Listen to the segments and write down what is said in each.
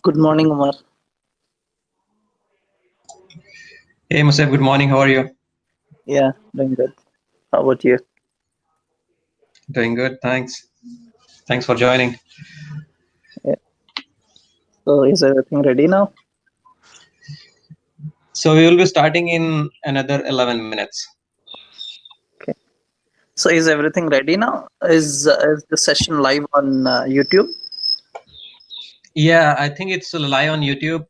Good morning, Umar. Hey, Musab, good morning. How are you? Yeah, doing good. How about you? Doing good, thanks. Thanks for joining. Yeah. So, is everything ready now? So we will be starting in another 11 minutes. Okay. So, is everything ready now? Is the session live on YouTube? Yeah, I think it's live on YouTube.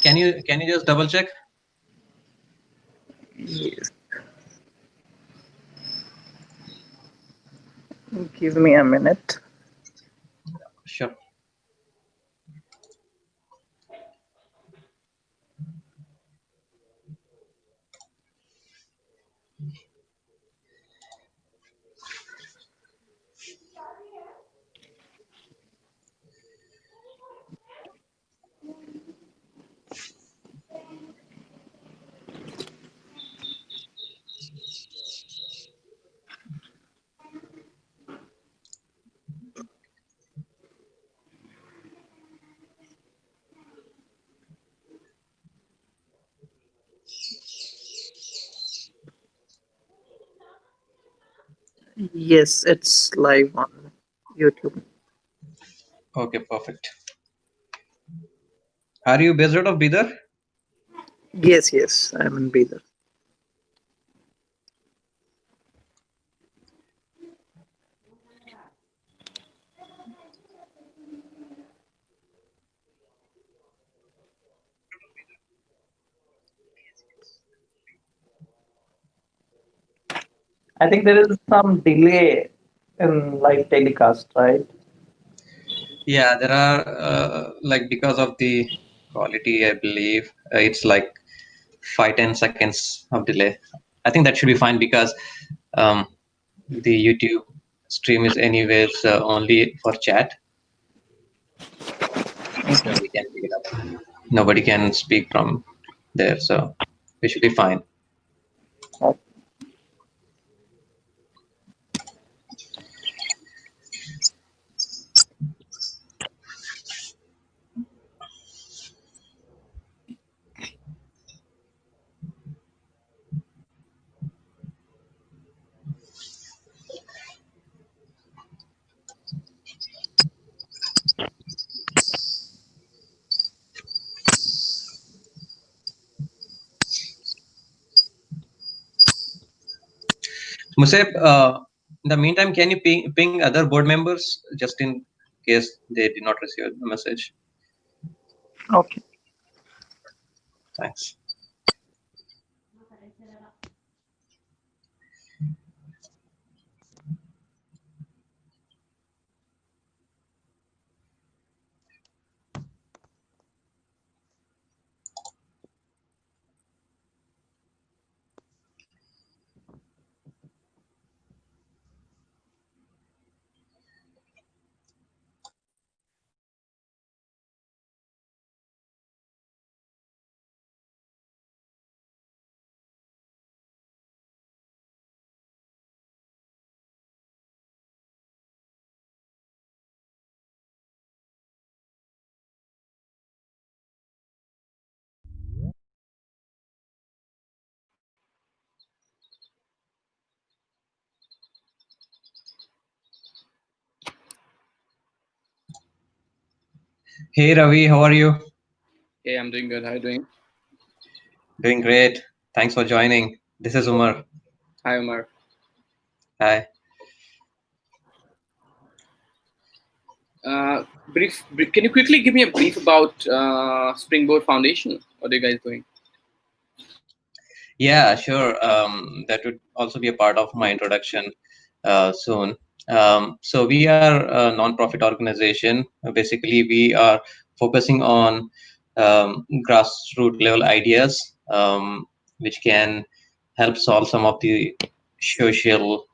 Can you just double check? Yes. Give me a minute. Sure. Yes, it's live on YouTube. Okay, perfect. Are you based out of Bidar? Yes, I'm in Bidar. I think there is some delay in live telecast, right? Yeah, there are like because of the quality, I believe it's like 5-10 seconds of delay. I think that should be fine because um, the YouTube stream is anyways only for chat, so we can pick it up. Nobody can speak from there, so we should be fine. Oh, Musab, in the meantime, can you ping other board members just in case they did not receive the message? okay. Thanks. Hey Ravi, how are you? Hey, I'm doing good. How are you doing? Doing great. Thanks for joining. This is Umar. Hi, Umar. Hi. Can you quickly give me a brief about Springboard Foundation? What are you guys doing? Yeah, sure. That would also be a part of my introduction soon. So we are a non-profit organization. Basically, we are focusing on grassroots level ideas, which can help solve some of the social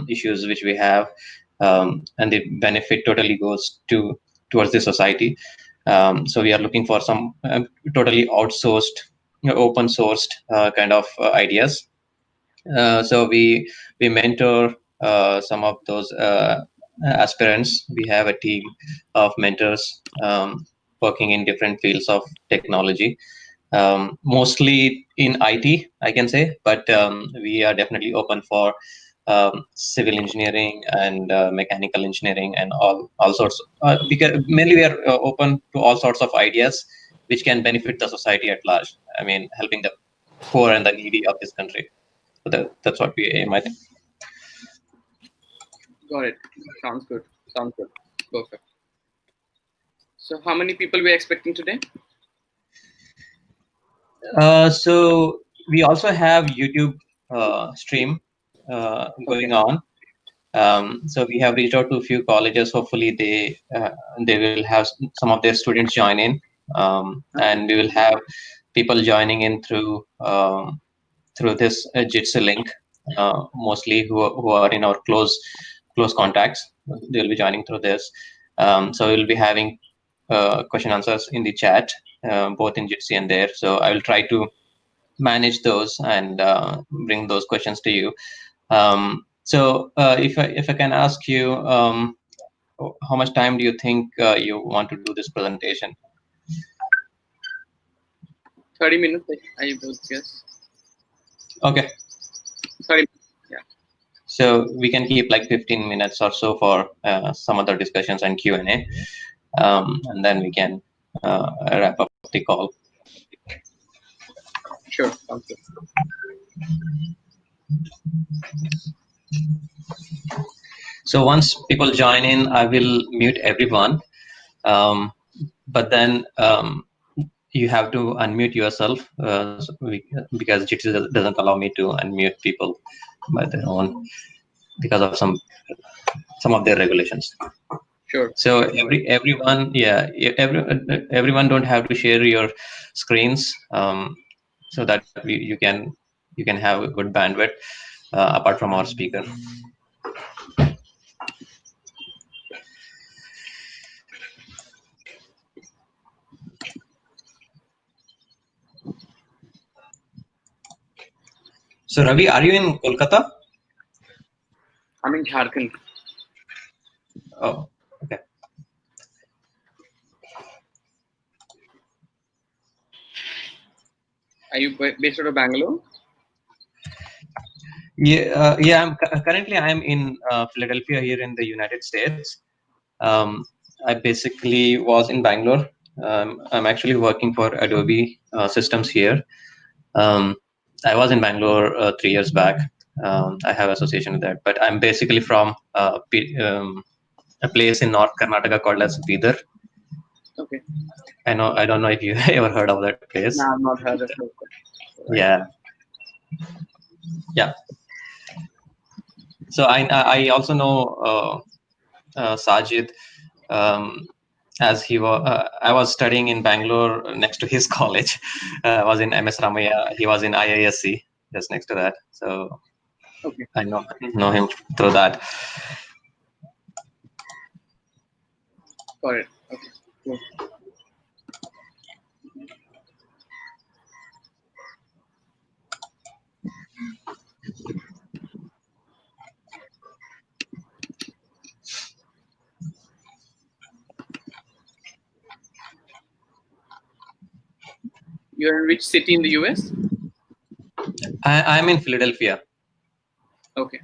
issues which we have, and the benefit totally goes towards the society. So we are looking for some totally outsourced, open sourced kind of ideas. So we mentor some of those aspirants. We have a team of mentors working in different fields of technology, mostly in IT, I can say, but we are definitely open for civil engineering and mechanical engineering and all sorts. Because mainly we are open to all sorts of ideas which can benefit the society at large. I mean, helping the poor and the needy of this country. So that's what we aim at. Got it. Sounds good. Sounds good. Perfect. So how many people we are expecting today? So we also have YouTube stream going on. So we have reached out to a few colleges. Hopefully they will have some of their students join in, and we will have people joining in through this Jitsi link, mostly who are in our close contacts. They will be joining through this. So we'll be having question answers in the chat, both in Jitsi and there. So I will try to manage those and bring those questions to you. So if I can ask you, how much time do you think you want to do this presentation? 30 minutes, I would guess. Okay. 30. Yeah. So we can keep like 15 minutes or so for some other discussions and Q&A, and then we can wrap up the call. Sure. Sounds good. So once people join in, I will mute everyone, but then you have to unmute yourself because Jitsi doesn't allow me to unmute people by their own because of some of their regulations. Sure. So everyone don't have to share your screens, so that you can have a good bandwidth apart from our speaker. So Ravi, are you in Kolkata? I'm in Jharkhand. Oh, okay. Are you based out of Bangalore? Yeah. Currently I'm in Philadelphia here in the United States. I basically was in Bangalore. I'm actually working for Adobe Systems here. I was in Bangalore 3 years back. I have association with that, but I'm basically from a place in North Karnataka called as Bidar. Okay. I don't know if you ever heard of that place. No, I've not heard of it. Right. Yeah. So I also know Sajid, as I was studying in Bangalore next to his college. I was in MS Ramaya. He was in IISc just next to that. So Okay. I know him through that. Got it. Okay. Cool. You're in which city in the US? I'm in Philadelphia. Okay.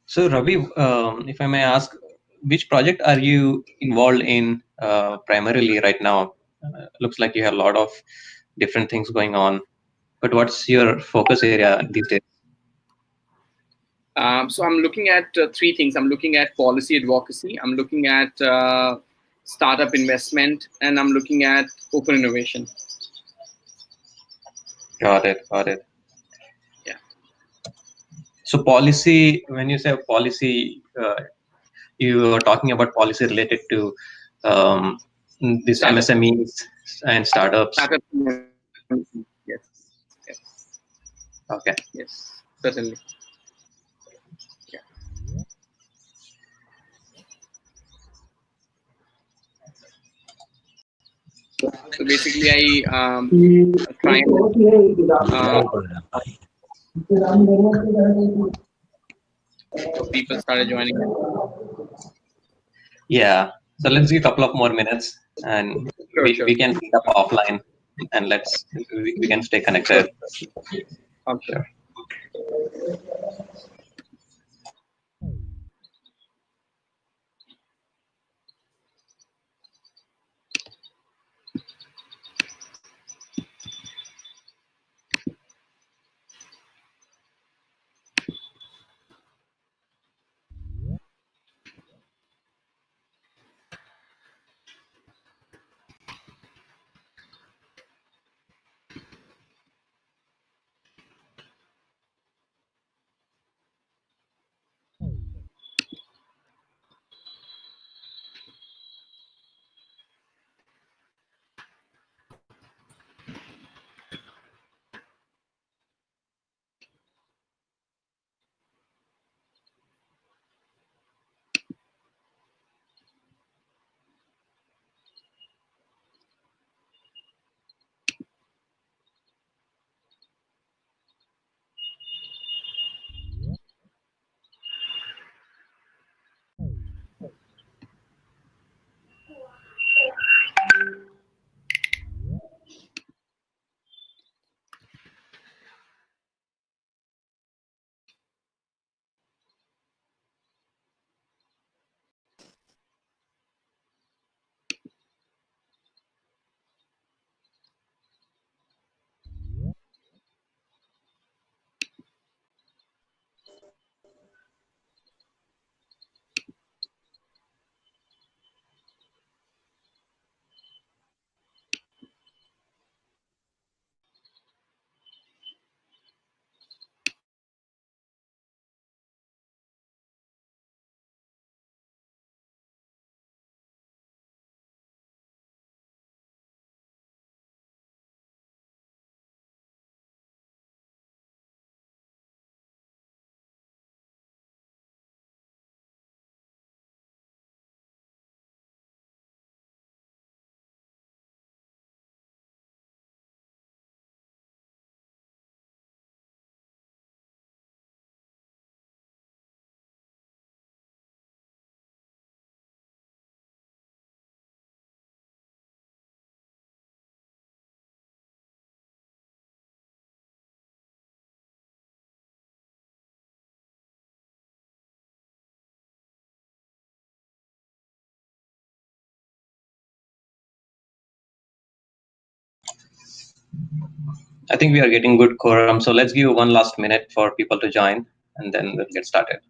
So Ravi, if I may ask, which project are you involved in primarily right now? Looks like you have a lot of different things going on, but what's your focus area these days? So I'm looking at three things. I'm looking at policy advocacy. I'm looking at startup investment, and I'm looking at open innovation. Got it. Got it. Yeah. So policy, when you say policy, you are talking about policy related to these Startup. MSMEs and startups. Startup. Yes. Yes. Okay. Yes. Certainly. Yeah. So basically, I try and so people started joining. Yeah. So let's give a couple of more minutes, and Sure. we can meet up offline, and we can stay connected. Sure. I think we are getting good quorum, so let's give one last minute for people to join, and then we'll get started.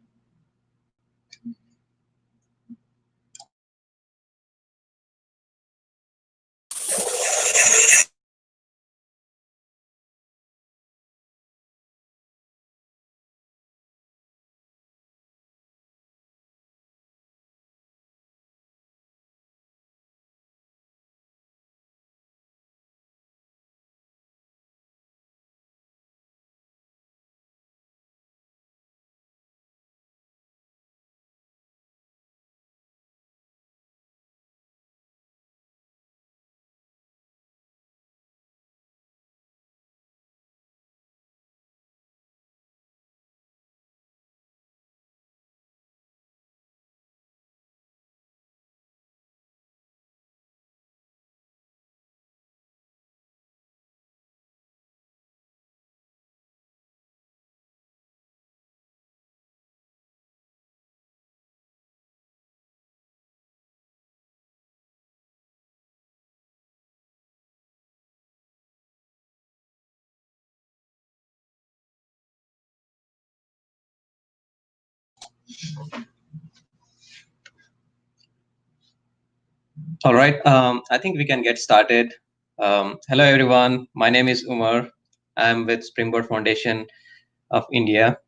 All right, I think we can get started. Hello, everyone. My name is Umar. I'm with Springboard Foundation of India.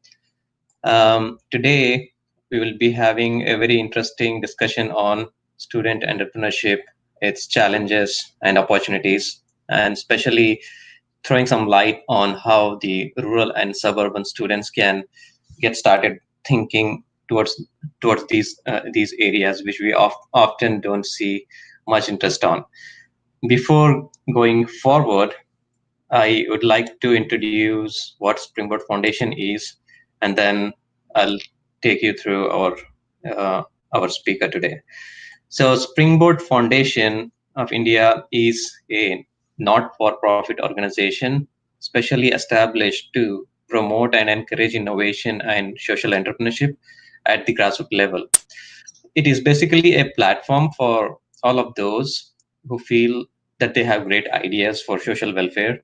Today, we will be having a very interesting discussion on student entrepreneurship, its challenges and opportunities, and especially throwing some light on how the rural and suburban students can get started thinking towards these areas which we often don't see much interest on. Before going forward, I would like to introduce what Springboard Foundation is, and then I'll take you through our speaker today. So Springboard Foundation of India is a not-for-profit organization specially established to promote and encourage innovation and social entrepreneurship at the grassroots level. It is basically a platform for all of those who feel that they have great ideas for social welfare,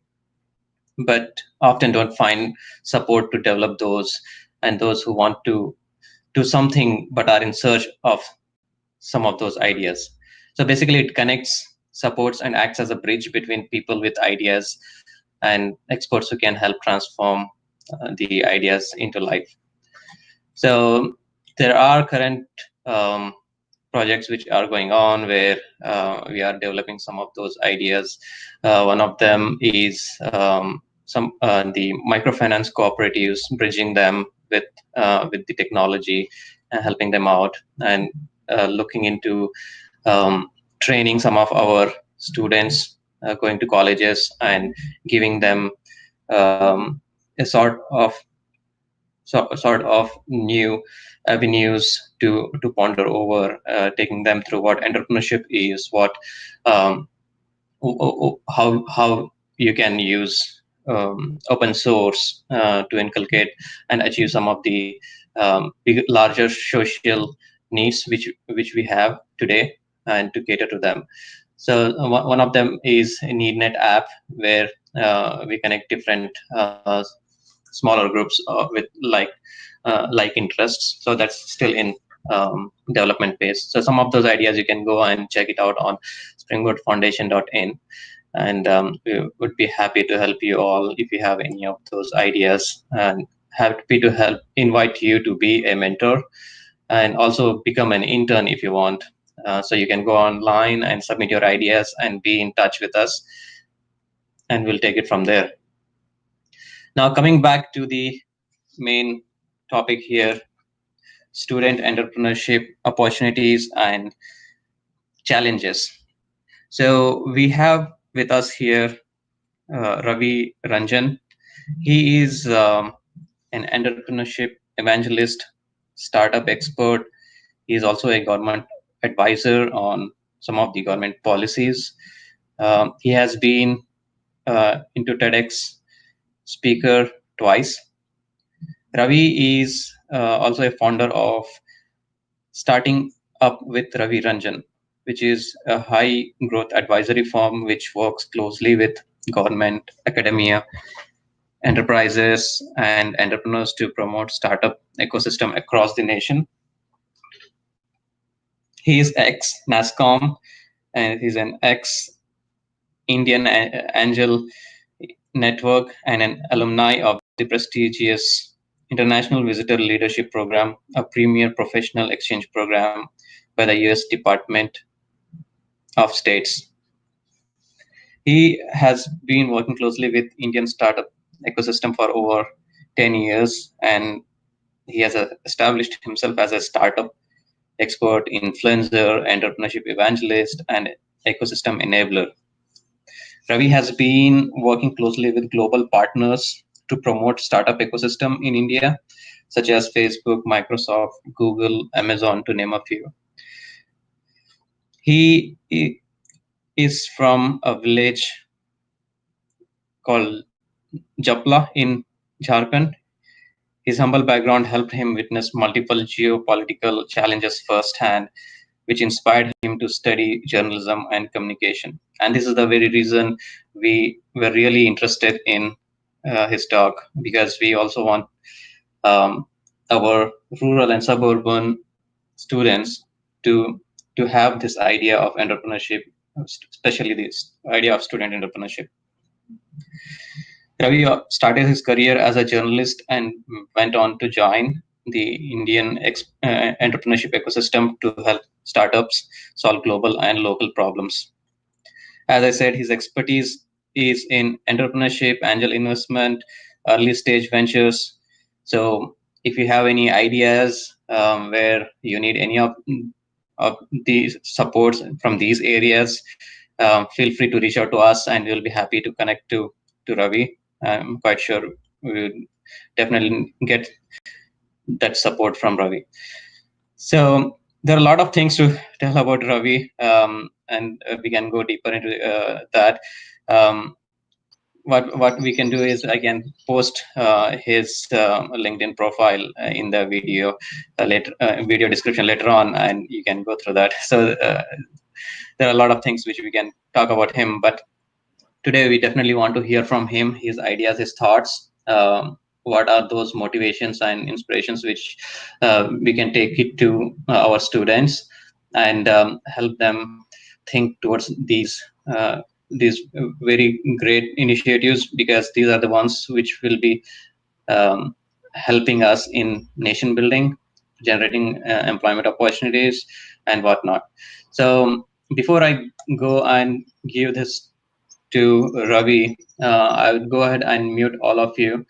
but often don't find support to develop those, and those who want to do something but are in search of some of those ideas. So basically, it connects, supports, and acts as a bridge between people with ideas and experts who can help transform the ideas into life. So there are current projects which are going on where we are developing some of those ideas. One of them is the microfinance cooperatives, bridging them with the technology and helping them out, and looking into training some of our students going to colleges and giving them a sort of new avenues to ponder over, taking them through what entrepreneurship is, what how you can use open source to inculcate and achieve some of the larger social needs which we have today, and to cater to them. So one of them is a NeedNet app, where we connect different smaller groups with like interests. So that's still in development phase. So some of those ideas you can go and check it out on springboardfoundation.in, and we would be happy to help you all if you have any of those ideas, and happy to help invite you to be a mentor and also become an intern if you want. So you can go online and submit your ideas and be in touch with us, and we'll take it from there. Now, coming back to the main topic here, student entrepreneurship opportunities and challenges. So we have with us here Ravi Ranjan. He is an entrepreneurship evangelist, startup expert. He is also a government advisor on some of the government policies. He has been into TEDx speaker twice. Ravi is also a founder of Starting Up with Ravi Ranjan, which is a high growth advisory firm which works closely with government, academia, enterprises, and entrepreneurs to promote startup ecosystem across the nation. He is ex-NASCOM, and he's an ex-Indian Angel Network and an alumni of the prestigious International Visitor Leadership Program, a premier professional exchange program by the US Department of States. He has been working closely with Indian startup ecosystem for over 10 years, and he has established himself as a startup expert, influencer, entrepreneurship evangelist, and ecosystem enabler. Ravi has been working closely with global partners to promote startup ecosystem in India, such as Facebook, Microsoft, Google, Amazon, to name a few. He is from a village called Japla in Jharkhand. His humble background helped him witness multiple geopolitical challenges firsthand, which inspired him to study journalism and communication. And this is the very reason we were really interested in his talk, because we also want our rural and suburban students to have this idea of entrepreneurship, especially this idea of student entrepreneurship. Ravi started his career as a journalist and went on to join the Indian entrepreneurship ecosystem to help startups solve global and local problems. As I said, his expertise is in entrepreneurship, angel investment, early stage ventures. So if you have any ideas where you need any of these supports from these areas, feel free to reach out to us, and we'll be happy to connect to Ravi. I'm quite sure we'll definitely get that support from Ravi. So there are a lot of things to tell about Ravi, and we can go deeper into that. Um, what we can do is I can post his LinkedIn profile in the video video description later on, and you can go through that. So there are a lot of things which we can talk about him, but today we definitely want to hear from him, his ideas, his thoughts. What are those motivations and inspirations which we can take it to our students and help them think towards these very great initiatives, because these are the ones which will be helping us in nation building, generating employment opportunities and whatnot. So before I go and give this to Ravi, I would go ahead and mute all of you.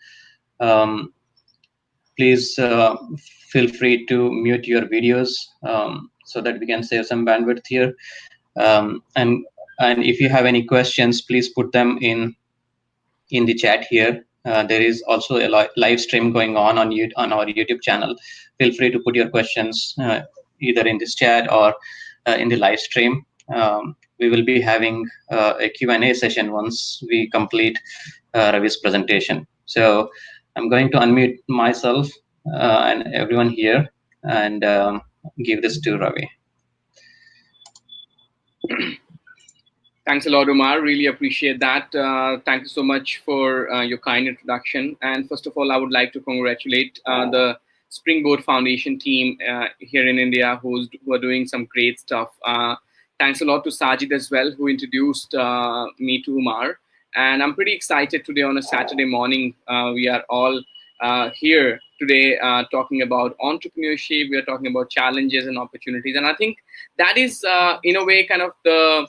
Please feel free to mute your videos so that we can save some bandwidth here. And if you have any questions, please put them in the chat here. There is also a live stream going on our YouTube channel. Feel free to put your questions either in this chat or in the live stream. We will be having a Q&A session once we complete Ravi's presentation. So I'm going to unmute myself and everyone here and give this to Ravi. Thanks a lot, Umar. Really appreciate that. Thank you so much for your kind introduction. And first of all, I would like to congratulate the Springboard Foundation team here in India who are doing some great stuff. Thanks a lot to Sajid as well, who introduced me to Umar. And I'm pretty excited today on a Saturday morning. We are all here today talking about entrepreneurship. We are talking about challenges and opportunities. And I think that is, in a way, kind of the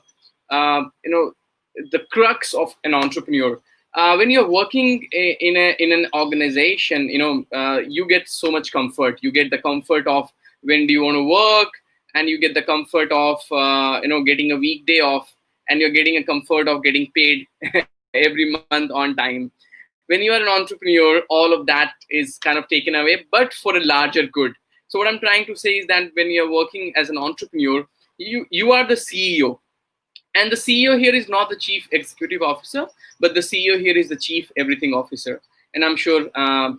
crux of an entrepreneur. When you're working in an organization, you get so much comfort. You get the comfort of when do you want to work, and you get the comfort of getting a weekday off, and you're getting a comfort of getting paid every month on time. When you are an entrepreneur, all of that is kind of taken away, but for a larger good. So what I'm trying to say is that when you're working as an entrepreneur, you are the CEO. And the CEO here is not the chief executive officer, but the CEO here is the chief everything officer. And I'm sure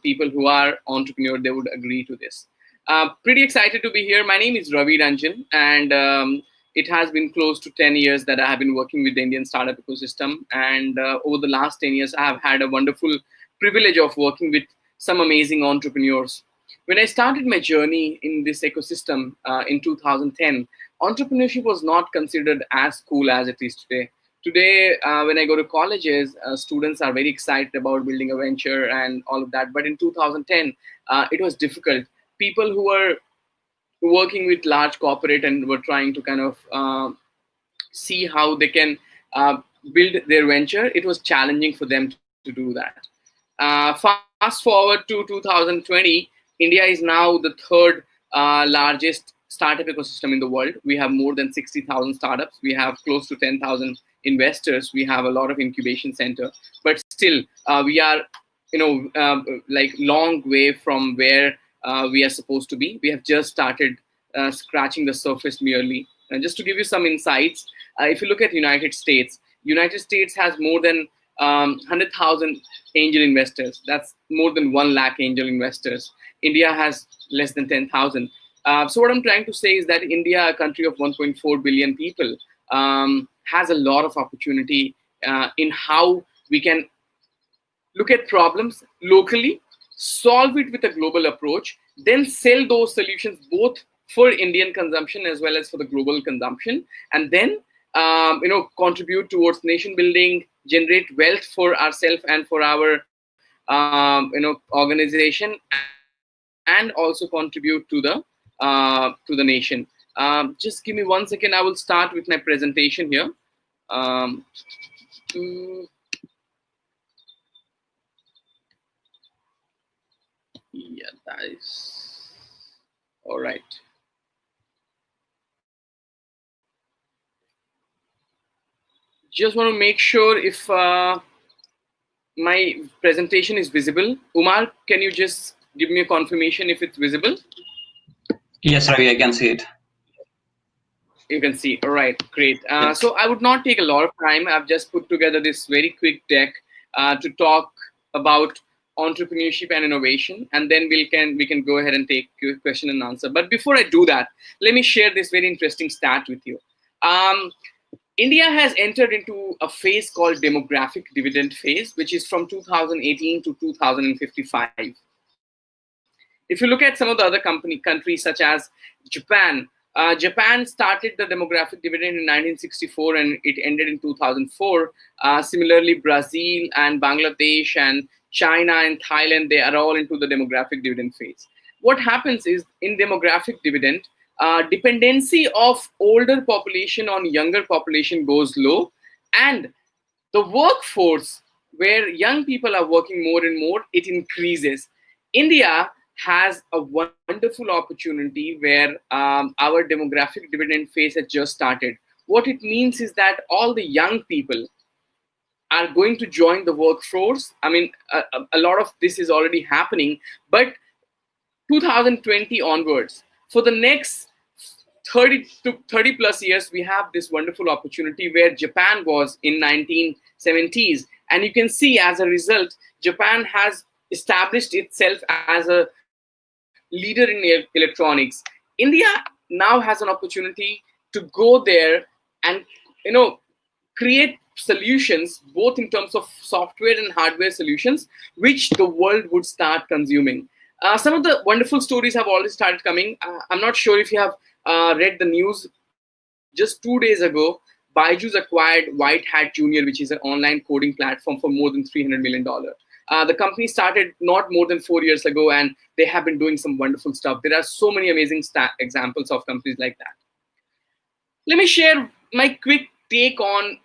people who are entrepreneurs, they would agree to this. Pretty excited to be here. My name is Ravi Ranjan, and it has been close to 10 years that I have been working with the Indian startup ecosystem. And over the last 10 years, I have had a wonderful privilege of working with some amazing entrepreneurs. When I started my journey in this ecosystem in 2010, entrepreneurship was not considered as cool as it is today. Today, when I go to colleges, students are very excited about building a venture and all of that. But in 2010, it was difficult. People who were working with large corporate and were trying to kind of see how they can build their venture, it was challenging for them to do that. Fast forward to 2020, India is now the third largest startup ecosystem in the world. We have more than 60,000 startups. We have close to 10,000 investors. We have a lot of incubation center, but still we are, like long way from where we are supposed to be. We have just started scratching the surface merely. And just to give you some insights, if you look at United States has more than 100,000 angel investors. That's more than 1 lakh angel investors. India has less than 10,000. So what I'm trying to say is that India, a country of 1.4 billion people, has a lot of opportunity in how we can look at problems locally, solve it with a global approach, then sell those solutions both for Indian consumption as well as for the global consumption, and then contribute towards nation building, generate wealth for ourselves and for our organization, and also contribute to the nation. Just give me 1 second. I will start with my presentation here. Yeah, that is all right. Just want to make sure if my presentation is visible. Umar, can you just give me a confirmation if it's visible? Yes, Ravi, I can see it. You can see. All right, great. So I would not take a lot of time. I've just put together this very quick deck to talk about entrepreneurship and innovation, and then we can go ahead and take question and answer. But before I do that, let me share this very interesting stat with you. India has entered into a phase called demographic dividend phase, which is from 2018 to 2055. If you look at some of the other countries such as Japan, Japan started the demographic dividend in 1964 and it ended in 2004. Similarly, Brazil and Bangladesh and China and Thailand, they are all into the demographic dividend phase. What happens is in demographic dividend, dependency of older population on younger population goes low, and the workforce where young people are working more and more, it increases. India has a wonderful opportunity where our demographic dividend phase has just started. What it means is that all the young people are going to join the workforce. I mean, a lot of this is already happening, but 2020 onwards, for the next 30 plus years, we have this wonderful opportunity where Japan was in 1970s. And you can see as a result, Japan has established itself as a leader in electronics. India now has an opportunity to go there and create solutions both in terms of software and hardware solutions which the world would start consuming. Some of the wonderful stories have already started coming. I'm not sure if you have read the news. Just 2 days ago, Byju's acquired White Hat Junior, which is an online coding platform, for more than $300 million. The company started not more than 4 years ago, and they have been doing some wonderful stuff. There are so many amazing examples of companies like that. Let me share my quick take on,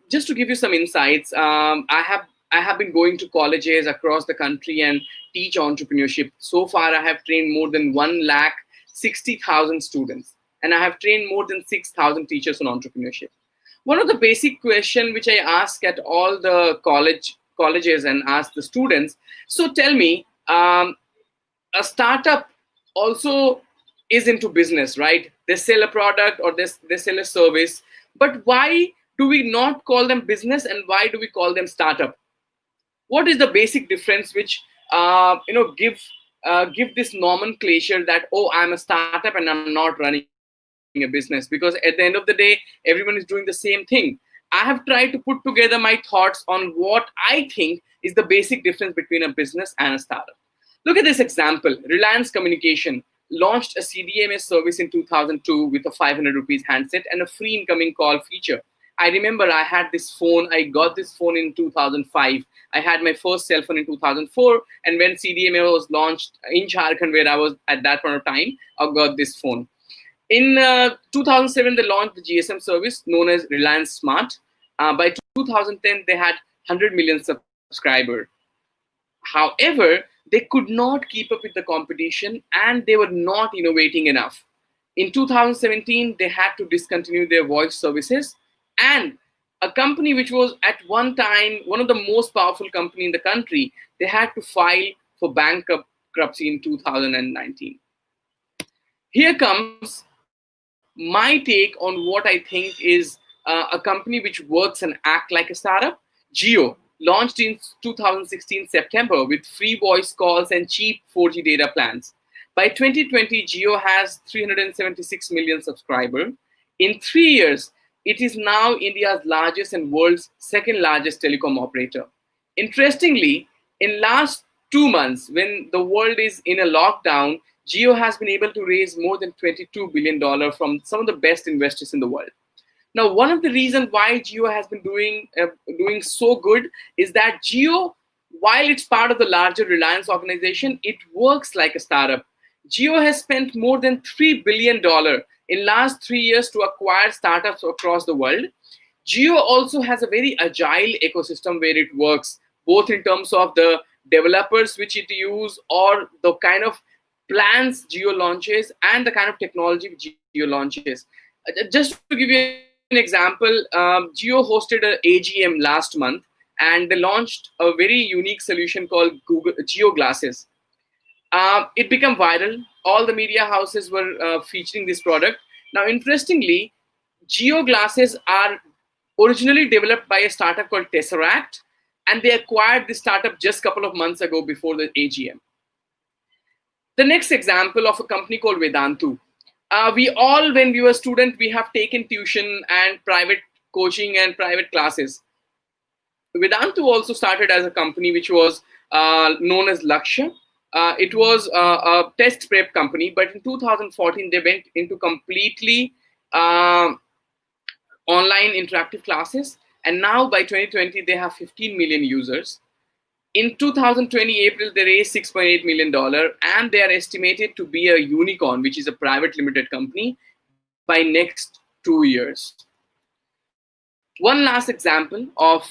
just to give you some insights. I have been going to colleges across the country and teach entrepreneurship. So far, I have trained more than 160,000 students, and I have trained more than 6,000 teachers on entrepreneurship. One of the basic questions which I ask at all the colleges and ask the students, so tell me, a startup also is into business, right? They sell a product or they sell a service, but why do we not call them business and why do we call them startup? What is the basic difference which give this nomenclature that, oh, I'm a startup and I'm not running a business? Because at the end of the day, everyone is doing the same thing. I have tried to put together my thoughts on what I think is the basic difference between a business and a startup. Look at this example. Reliance Communication launched a CDMA service in 2002 with a 500 rupees handset and a free incoming call feature. I remember I had this phone. I got this phone in 2005. I had my first cell phone in 2004. And when CDMA was launched in Jharkhand, where I was at that point of time, I got this phone. In 2007, they launched the GSM service known as Reliance Smart. By 2010, they had 100 million subscribers. However, they could not keep up with the competition and they were not innovating enough. In 2017, they had to discontinue their voice services, and a company which was at one time one of the most powerful company in the country, they had to file for bankruptcy in 2019. Here comes my take on what I think is a company which works and act like a startup. Jio launched in 2016 September with free voice calls and cheap 4G data plans. By 2020, Jio has 376 million subscribers. In 3 years, it is now India's largest and world's second largest telecom operator. Interestingly, in last 2 months, when the world is in a lockdown, Jio has been able to raise more than $22 billion from some of the best investors in the world. Now, one of the reasons why Jio has been doing so good is that Jio, while it's part of the larger Reliance organization, it works like a startup. Jio has spent more than $3 billion in last 3 years to acquire startups across the world. Jio also has a very agile ecosystem where it works, both in terms of the developers which it uses or the kind of plans Jio launches and the kind of technology Jio launches. Just to give you an example, Jio hosted an AGM last month, and they launched a very unique solution called Google Jio Glasses. It became viral. All the media houses were featuring this product. Now, interestingly, Jio Glasses are originally developed by a startup called Tesseract, and they acquired this startup just a couple of months ago before the AGM. The next example of a company called Vedantu. We all, when we were students, we have taken tuition and private coaching and private classes. Vedantu also started as a company which was known as Lakshya. It was a test prep company, but in 2014, they went into completely online interactive classes. And now by 2020, they have 15 million users. In 2020 April, they raised $6.8 million, and they are estimated to be a unicorn, which is a private limited company, by next 2 years. One last example of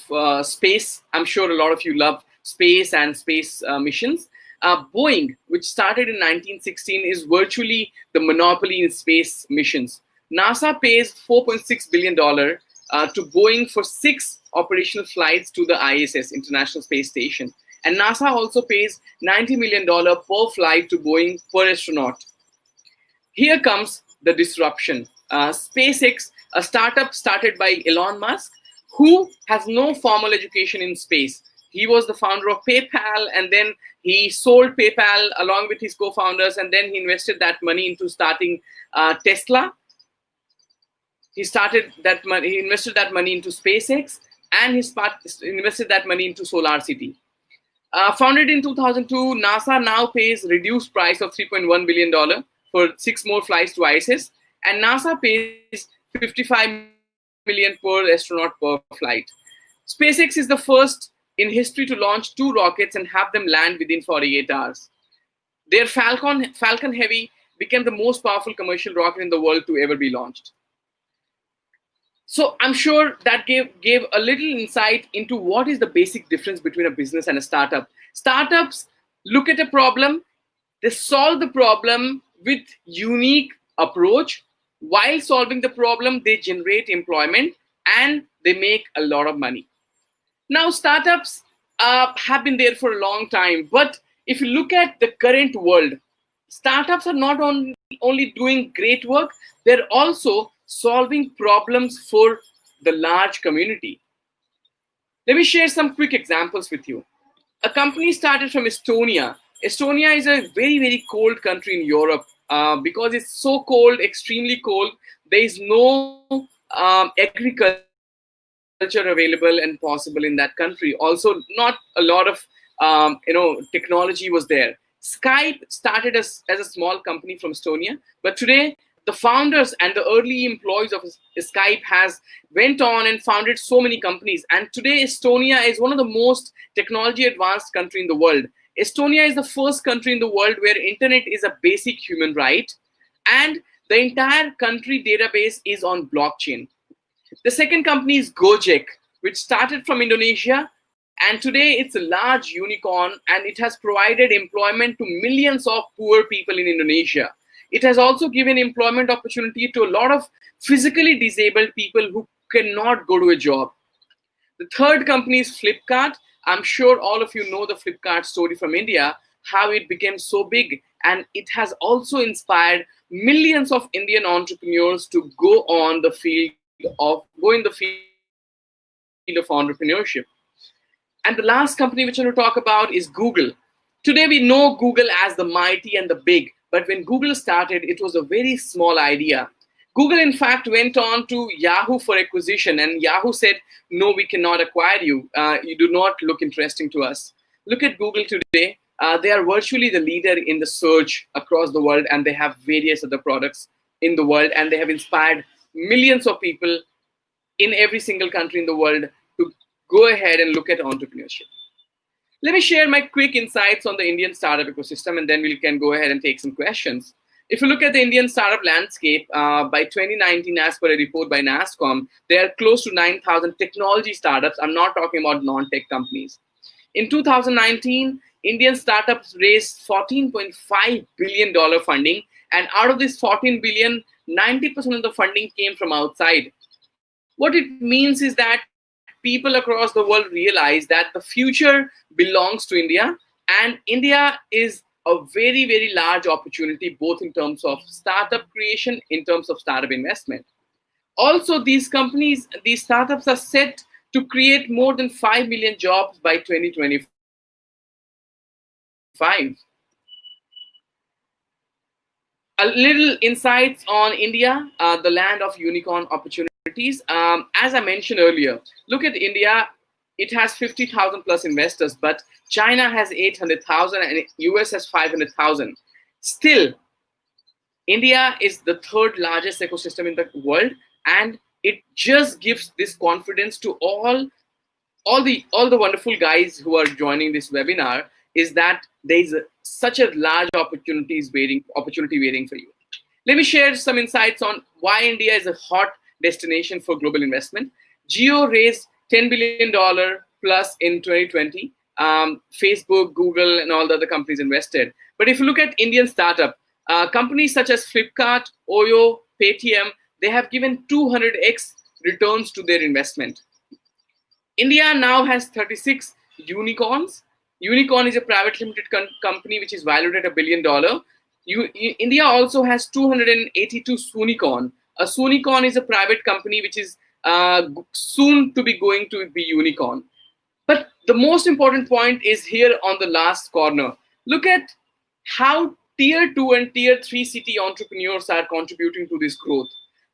space. I'm sure a lot of you love space and space missions. Boeing, which started in 1916, is virtually the monopoly in space missions. NASA pays $4.6 billion to Boeing for 6 operational flights to the ISS, International Space Station. And NASA also pays $90 million per flight to Boeing per astronaut. Here comes the disruption. SpaceX, a startup started by Elon Musk, who has no formal education in space. He was the founder of PayPal, and then he sold PayPal along with his co-founders, and then he invested that money into starting Tesla. He invested that money into SpaceX, and he invested that money into SolarCity. Founded in 2002, NASA now pays reduced price of $3.1 billion for 6 more flights to ISS, and NASA pays $55 million per astronaut per flight. SpaceX is the first in history to launch 2 rockets and have them land within 48 hours. Their Falcon Heavy became the most powerful commercial rocket in the world to ever be launched. So I'm sure that gave a little insight into what is the basic difference between a business and a startup. Startups look at a problem, they solve the problem with unique approach. While solving the problem, they generate employment and they make a lot of money. Now, startups have been there for a long time, but if you look at the current world, startups are not only doing great work, they're also solving problems for the large community. Let me share some quick examples with you. A company started from Estonia. Estonia is a very, very cold country in Europe. Because it's so cold, extremely cold, there is no agriculture available and possible in that country. Also, not a lot of technology was there. Skype started as a small company from Estonia, but today the founders and the early employees of Skype has went on and founded so many companies. And today Estonia is one of the most technology advanced country in the world. Estonia is the first country in the world where internet is a basic human right, and the entire country database is on blockchain. The second company is Gojek, which started from Indonesia, and today it's a large unicorn, and it has provided employment to millions of poor people in Indonesia. It has also given employment opportunity to a lot of physically disabled people who cannot go to a job. The third company is Flipkart. I'm sure all of you know the Flipkart story from India, how it became so big, and it has also inspired millions of Indian entrepreneurs to go in the field of entrepreneurship. And the last company which I want to talk about is Google. Today we know Google as the mighty and the big, but when Google started, it was a very small idea. Google, in fact, went on to Yahoo for acquisition, and Yahoo said, no, we cannot acquire you. You do not look interesting to us. Look at Google today. They are virtually the leader in the search across the world, and they have various other products in the world, and they have inspired millions of people in every single country in the world to go ahead and look at entrepreneurship. Let me share my quick insights on the Indian startup ecosystem, and then we can go ahead and take some questions. If you look at the Indian startup landscape, by 2019, as per a report by NASSCOM, there are close to 9,000 technology startups. I'm not talking about non-tech companies. In 2019, Indian startups raised $14.5 billion funding, and out of this 14 billion, 90% of the funding came from outside. What it means is that people across the world realize that the future belongs to India, and India is a very, very large opportunity, both in terms of startup creation, in terms of startup investment. Also, these startups are set to create more than 5 million jobs by 2025. A little insights on India, the land of unicorn opportunities. As I mentioned earlier, look at India. It has 50,000 plus investors, but China has 800,000 and US has 500,000. Still, India is the third largest ecosystem in the world, and it just gives this confidence to all the wonderful guys who are joining this webinar, is that there is such a large opportunity waiting for you. Let me share some insights on why India is a hot destination for global investment. Jio raised $10 billion plus in 2020. Facebook, Google, and all the other companies invested. But if you look at Indian startup, companies such as Flipkart, Oyo, Paytm, they have given 200x returns to their investment. India now has 36 unicorns. Unicorn is a private limited company which is valued at $1 billion. India also has 282 Soonicorn. A Soonicorn is a private company which is soon to be going to be unicorn. But the most important point is here on the last corner. Look at how tier 2 and tier 3 city entrepreneurs are contributing to this growth.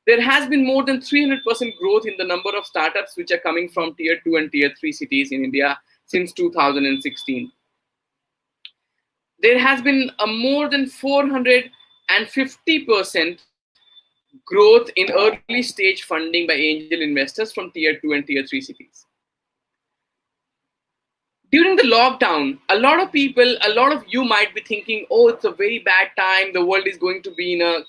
There has been more than 300% growth in the number of startups which are coming from tier 2 and tier 3 cities in India since 2016. There has been a more than 450% growth in early stage funding by angel investors from tier 2 and tier 3 cities. During the lockdown, a lot of you might be thinking, oh, it's a very bad time. The world is going to be in a